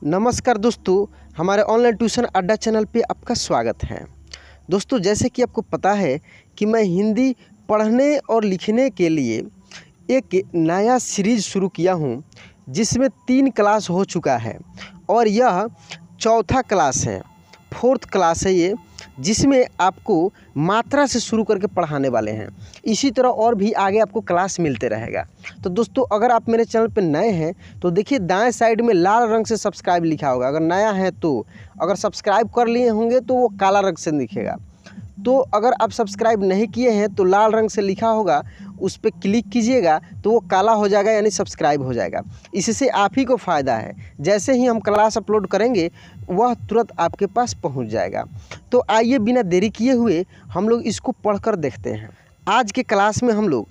नमस्कार दोस्तों, हमारे ऑनलाइन ट्यूशन अड्डा चैनल पे आपका स्वागत है। दोस्तों, जैसे कि आपको पता है कि मैं हिंदी पढ़ने और लिखने के लिए एक नया सीरीज़ शुरू किया हूँ, जिसमें 3 क्लास हो चुका है और यह चौथा क्लास है, 4th क्लास है ये, जिसमें आपको मात्रा से शुरू करके पढ़ाने वाले हैं। इसी तरह और भी आगे आपको क्लास मिलते रहेगा। तो दोस्तों, अगर आप मेरे चैनल पर नए हैं तो देखिए दाएं साइड में लाल रंग से सब्सक्राइब लिखा होगा। अगर नया है तो, अगर सब्सक्राइब कर लिए होंगे तो वो काला रंग से दिखेगा। तो अगर आप सब्सक्राइब नहीं किए हैं तो लाल रंग से लिखा होगा, उस पर क्लिक कीजिएगा तो वो काला हो जाएगा, यानी सब्सक्राइब हो जाएगा। इससे आप ही को फ़ायदा है। जैसे ही हम क्लास अपलोड करेंगे वह तुरंत आपके पास पहुंच जाएगा। तो आइए बिना देरी किए हुए हम लोग इसको पढ़कर देखते हैं। आज के क्लास में हम लोग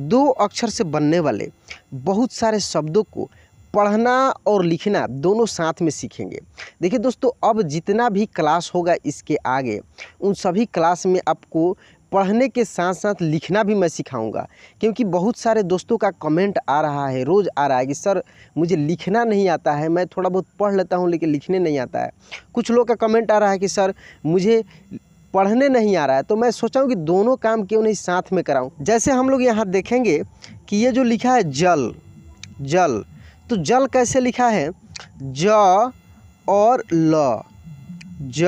2 अक्षर से बनने वाले बहुत सारे शब्दों को पढ़ना और लिखना दोनों साथ में सीखेंगे। देखिए दोस्तों, अब जितना भी क्लास होगा इसके आगे, उन सभी क्लास में आपको पढ़ने के साथ साथ लिखना भी मैं सिखाऊंगा। क्योंकि बहुत सारे दोस्तों का कमेंट आ रहा है, रोज़ आ रहा है कि सर मुझे लिखना नहीं आता है, मैं थोड़ा बहुत पढ़ लेता हूँ लेकिन लिखने नहीं आता है। कुछ लोग का कमेंट आ रहा है कि सर मुझे पढ़ने नहीं आ रहा है। तो मैं सोचा हूँ कि दोनों काम क्यों नहीं साथ में कराऊँ। जैसे हम लोग यहाँ देखेंगे कि ये जो लिखा है जल, जल, तो जल कैसे लिखा है? ज और ल, ज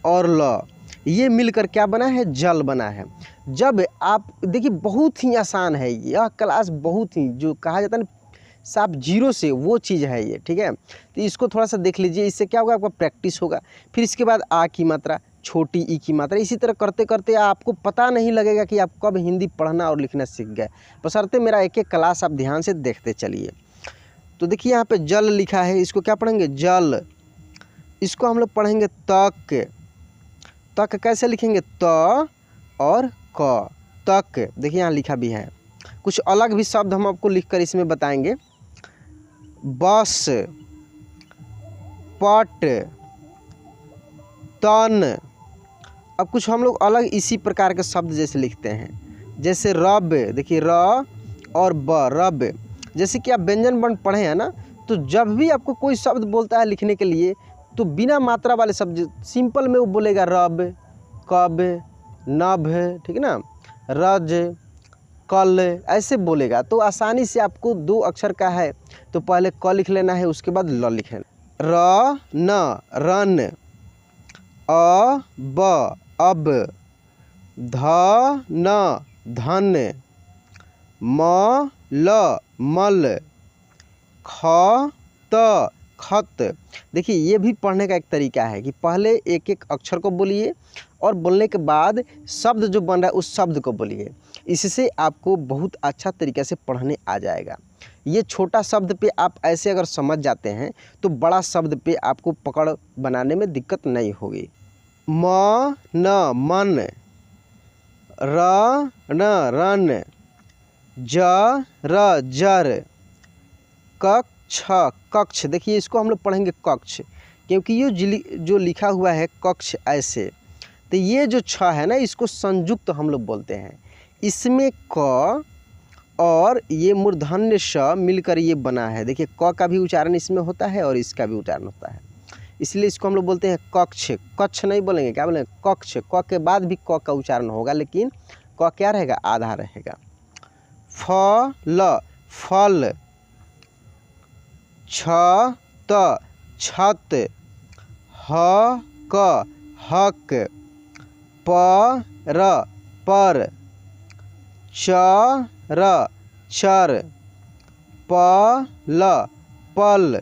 और ल, ये मिलकर क्या बना है? जल बना है। जब आप देखिए, बहुत ही आसान है यह क्लास, बहुत ही जो कहा जाता है ना साफ जीरो से, वो चीज़ है ये, ठीक है। तो इसको थोड़ा सा देख लीजिए, इससे क्या होगा, आपका प्रैक्टिस होगा। फिर इसके बाद आ की मात्रा, छोटी ई की मात्रा, इसी तरह करते करते आपको पता नहीं लगेगा कि आप कब हिंदी पढ़ना और लिखना सीख गए। बशर्ते मेरा एक एक क्लास आप ध्यान से देखते चलिए। तो देखिए यहाँ पे जल लिखा है, इसको क्या पढ़ेंगे? जल। इसको हम लोग पढ़ेंगे तक। तक कैसे लिखेंगे? त और क, तक। देखिए यहाँ लिखा भी है। कुछ अलग भी शब्द हम आपको लिखकर इसमें बताएंगे। बस, पट, तन। अब कुछ हम लोग अलग इसी प्रकार के शब्द जैसे लिखते हैं, जैसे रब। देखिए र और ब, रब। जैसे कि आप व्यंजन वर्ण पढ़े हैं ना, तो जब भी आपको कोई शब्द बोलता है लिखने के लिए, तो बिना मात्रा वाले शब्द सिंपल में वो बोलेगा रब, कब, नभ, ठीक है ना, रज, कल, ऐसे बोलेगा। तो आसानी से आपको 2 अक्षर का है तो पहले क लिख लेना है, उसके बाद ल लिख लेना। र न, रन, अ ब, अब, ध न, धन, म ल, मल, ख त, खत। देखिए ये भी पढ़ने का एक तरीका है कि पहले एक एक अक्षर को बोलिए और बोलने के बाद शब्द जो बन रहा है उस शब्द को बोलिए। इससे आपको बहुत अच्छा तरीके से पढ़ने आ जाएगा। ये छोटा शब्द पे आप ऐसे अगर समझ जाते हैं तो बड़ा शब्द पे आपको पकड़ बनाने में दिक्कत नहीं होगी। म न, मन, र न, रन, ज र, जर, कक्ष, कक्ष। देखिए इसको हम लोग पढ़ेंगे कक्ष, क्योंकि ये जो लिखा हुआ है कक्ष ऐसे, तो ये जो छ है ना, इसको संयुक्त हम लोग बोलते हैं। इसमें क और ये मूर्धन्य श मिलकर ये बना है। देखिए क का भी उच्चारण इसमें होता है और इसका भी उच्चारण होता है, इसलिए इसको हम लोग बोलते हैं कक्ष। कक्ष नहीं बोलेंगे, क्या बोलेंगे? कक्ष। क के बाद भी क का उच्चारण होगा, लेकिन क क्या रहेगा? आधा रहेगा। फल, फल, छत, छत, हक, हक, पर, पर, चर, चर, पल, पल,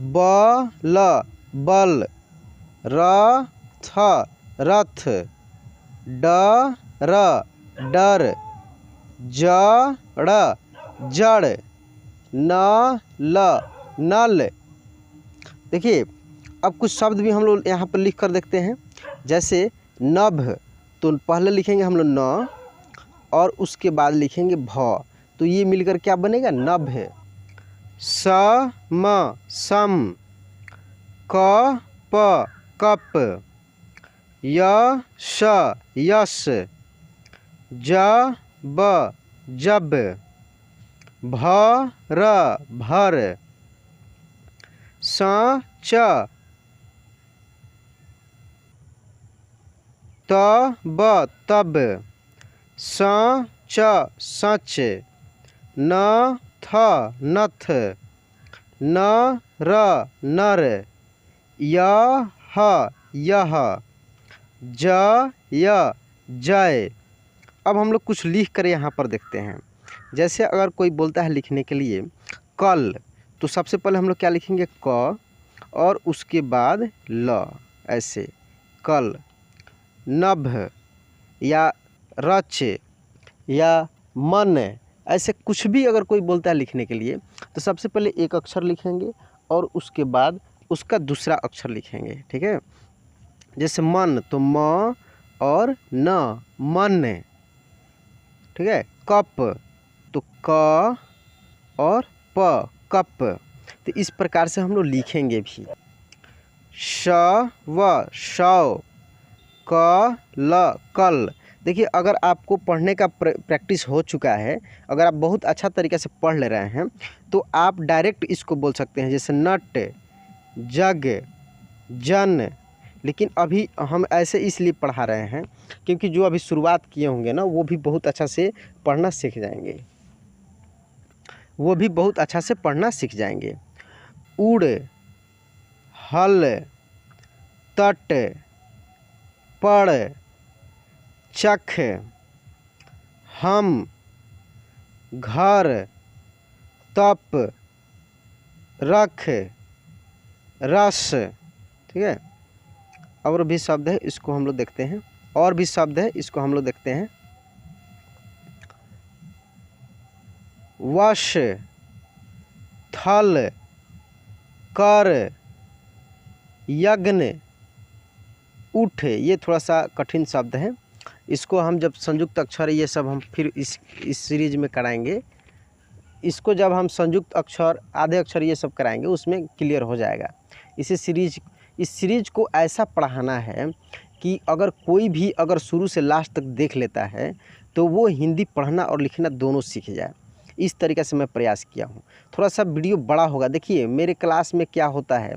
बल, बल, रथ, रथ, डर, डर, जड़, जड़, नल, नल। देखिए अब कुछ शब्द भी हम लोग यहाँ पर लिख कर देखते हैं। जैसे नभ, तो पहले लिखेंगे हम लोग न और उसके बाद लिखेंगे भ, तो ये मिलकर क्या बनेगा? नभ। सम, सम, कप, कप, यश, यश, जब, जब, भर, भर, स च त ब तब स च सच न थ नथ न र नर य ह यह ज य जय। अब हम लोग कुछ लिख कर यहाँ पर देखते हैं। जैसे अगर कोई बोलता है लिखने के लिए कल, तो सबसे पहले हम लोग क्या लिखेंगे क और उसके बाद ल, ऐसे कल। नभ या रच या मन, ऐसे कुछ भी अगर कोई बोलता है लिखने के लिए तो सबसे पहले एक अक्षर लिखेंगे और उसके बाद उसका दूसरा अक्षर लिखेंगे। ठीक है, जैसे मन तो म और न, मन। ठीक है, कप तो क और प, कप। तो इस प्रकार से हम लोग लिखेंगे भी। श व शव, क ल कल। देखिए, अगर आपको पढ़ने का प्रैक्टिस हो चुका है, अगर आप बहुत अच्छा तरीके से पढ़ ले रहे हैं, तो आप डायरेक्ट इसको बोल सकते हैं, जैसे नट, जग, जन। लेकिन अभी हम ऐसे इसलिए पढ़ा रहे हैं क्योंकि जो अभी शुरुआत किए होंगे ना, वो भी बहुत अच्छा से पढ़ना सीख जाएंगे, वो भी बहुत अच्छा से पढ़ना सीख जाएंगे। उड़, हल, तट, पढ़, चख, हम, घर, तप, रख, रस। ठीक है, और भी शब्द है, इसको हम लोग देखते हैं। और भी शब्द है, इसको हम लोग देखते हैं। वश, थल, कर, यज्ञ, उठ। ये थोड़ा सा कठिन शब्द है, इसको हम जब संयुक्त अक्षर ये सब हम फिर इस सीरीज में कराएंगे। इसको जब हम संयुक्त अक्षर, आधे अक्षर ये सब कराएंगे, उसमें क्लियर हो जाएगा। इस सीरीज को ऐसा पढ़ाना है कि अगर कोई भी अगर शुरू से लास्ट तक देख लेता है तो वो हिंदी पढ़ना और लिखना दोनों सीख जाए। इस तरीके से मैं प्रयास किया हूँ। थोड़ा सा वीडियो बड़ा होगा। देखिए, मेरे क्लास में क्या होता है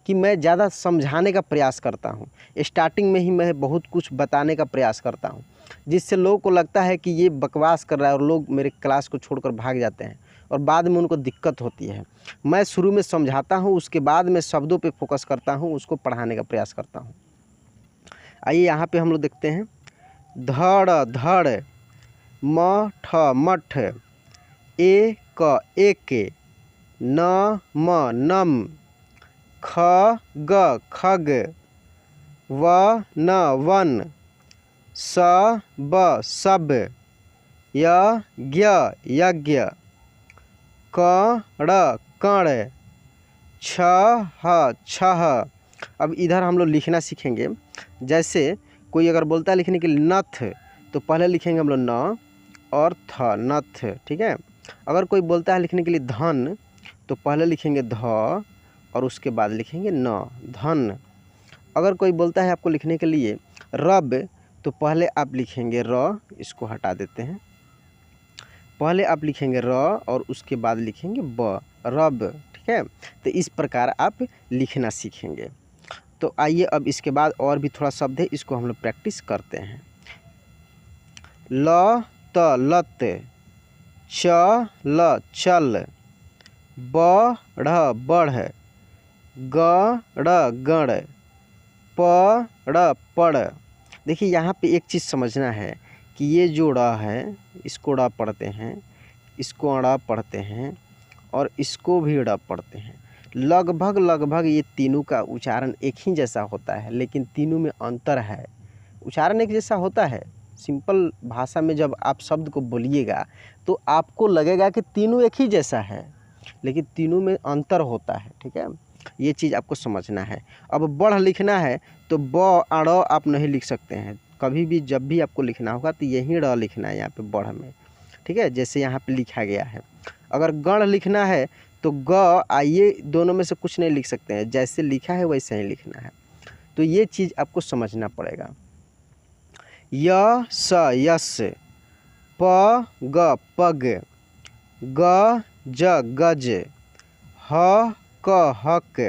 कि मैं ज़्यादा समझाने का प्रयास करता हूँ। स्टार्टिंग में ही मैं बहुत कुछ बताने का प्रयास करता हूँ, जिससे लोगों को लगता है कि ये बकवास कर रहा है और लोग मेरे क्लास को छोड़कर भाग जाते हैं और बाद में उनको दिक्कत होती है। मैं शुरू में समझाता हूँ, उसके बाद मैं शब्दों पे फोकस करता हूँ, उसको पढ़ाने का प्रयास करता हूँ। आइए यहाँ पे हम लोग देखते हैं। धड़, धड़, मठ, मठ, एक, एक, न, म, नम, ख, ग, खग, व, न, वन, स, ब, सब, य, ज्ञ, यज्ञ, क, ड़, कण, छ, ह, छह। अब इधर हम लोग लिखना सीखेंगे। जैसे कोई अगर बोलता है लिखने के लिए नथ, तो पहले लिखेंगे हम लोग न और थ, नथ। ठीक है, अगर कोई बोलता है लिखने के लिए धन, तो पहले लिखेंगे ध और उसके बाद लिखेंगे न, धन। अगर कोई बोलता है आपको लिखने के लिए रब, तो पहले आप लिखेंगे र, इसको हटा देते हैं, पहले आप लिखेंगे र और उसके बाद लिखेंगे ब, रब। ठीक है, तो इस प्रकार आप लिखना सीखेंगे। तो आइए अब इसके बाद और भी थोड़ा शब्द है, इसको हम लोग प्रैक्टिस करते हैं। ल, त, लत, च, ल, चल, ब, ढ़, बढ़, ग, ड़, गण, प, ड़, पढ़। देखिए, यहाँ पे एक चीज़ समझना है कि ये जो ड़ है, इसको ड़ पढ़ते हैं, इसको अड़ा पढ़ते हैं और इसको भी ड़ पढ़ते हैं। लगभग ये तीनों का उच्चारण एक ही जैसा होता है, लेकिन तीनों में अंतर है। उच्चारण एक जैसा होता है, सिंपल भाषा में जब आप शब्द को बोलिएगा तो आपको लगेगा कि तीनों एक ही जैसा है, लेकिन तीनों में अंतर होता है। ठीक है, ये चीज़ आपको समझना है। अब बढ़ लिखना है तो ब, अड़ आप नहीं लिख सकते हैं कभी भी। जब भी आपको लिखना होगा तो यही ड़ लिखना है यहाँ पे बढ़ में। ठीक है, जैसे यहाँ पे लिखा गया है। अगर गण लिखना है तो ग, आइए दोनों में से कुछ नहीं लिख सकते हैं, जैसे लिखा है वैसे ही लिखना है। तो ये चीज़ आपको समझना पड़ेगा। य, स, यस, प, ग, पग, ग, ज, गज, ह, क, हक,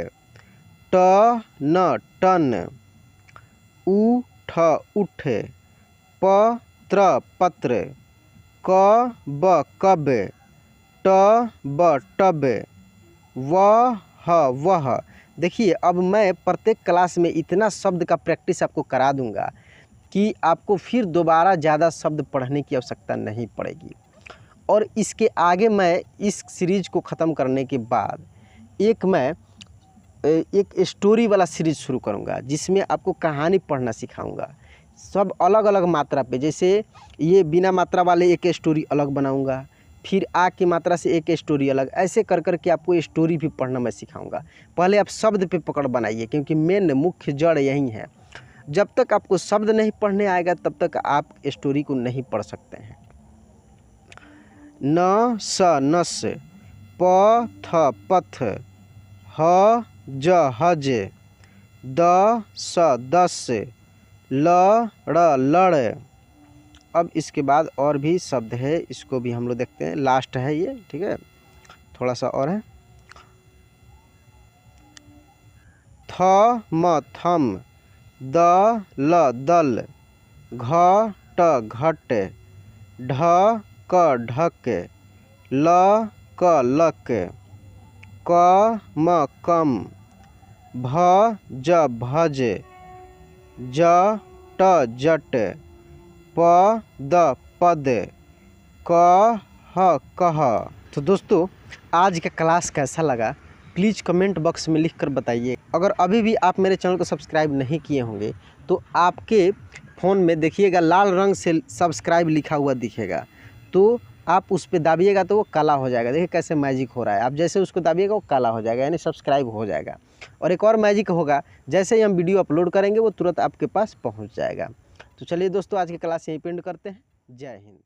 ट न टन, उ ठ उठ, प त्र पत्र, क ब कब, ट ब टब, व ह वह। देखिए अब मैं प्रत्येक क्लास में इतना शब्द का प्रैक्टिस आपको करा दूंगा कि आपको फिर दोबारा ज़्यादा शब्द पढ़ने की आवश्यकता नहीं पड़ेगी। और इसके आगे मैं इस सीरीज को ख़त्म करने के बाद मैं एक स्टोरी वाला सीरीज शुरू करूंगा जिसमें आपको कहानी पढ़ना सिखाऊंगा, सब अलग अलग मात्रा पे। जैसे ये बिना मात्रा वाले एक स्टोरी अलग बनाऊंगा, फिर आ की मात्रा से एक स्टोरी अलग, ऐसे कर कर के आपको स्टोरी भी पढ़ना मैं सिखाऊंगा। पहले आप शब्द पे पकड़ बनाइए क्योंकि मेन मुख्य जड़ यही है। जब तक आपको शब्द नहीं पढ़ने आएगा तब तक आप स्टोरी को नहीं पढ़ सकते हैं। न स नस, प थ पथ, ह ज हज, द स दस, ल ड़ लड़। अब इसके बाद और भी शब्द है, इसको भी हम लोग देखते हैं। लास्ट है ये, ठीक है, थोड़ा सा और है। थ म थम, द ल दल, घ ट घट, ढ क ढक, ल क लक, क म कम, भ ज भज, ज ट जट, प द पद, क ह कह। तो दोस्तों आज का क्लास कैसा लगा प्लीज़ कमेंट बॉक्स में लिख कर बताइए। अगर अभी भी आप मेरे चैनल को सब्सक्राइब नहीं किए होंगे तो आपके फ़ोन में देखिएगा लाल रंग से सब्सक्राइब लिखा हुआ दिखेगा, तो आप उस पर दाबिएगा तो वो काला हो जाएगा। देखिए कैसे मैजिक हो रहा है, आप जैसे उसको दाबिएगा वो काला हो जाएगा, यानी सब्सक्राइब हो जाएगा। और एक और मैजिक होगा, जैसे ही हम वीडियो अपलोड करेंगे वो तुरंत आपके पास पहुंच जाएगा। तो चलिए दोस्तों आज की क्लास यहीं पे एंड करते हैं। जय हिंद।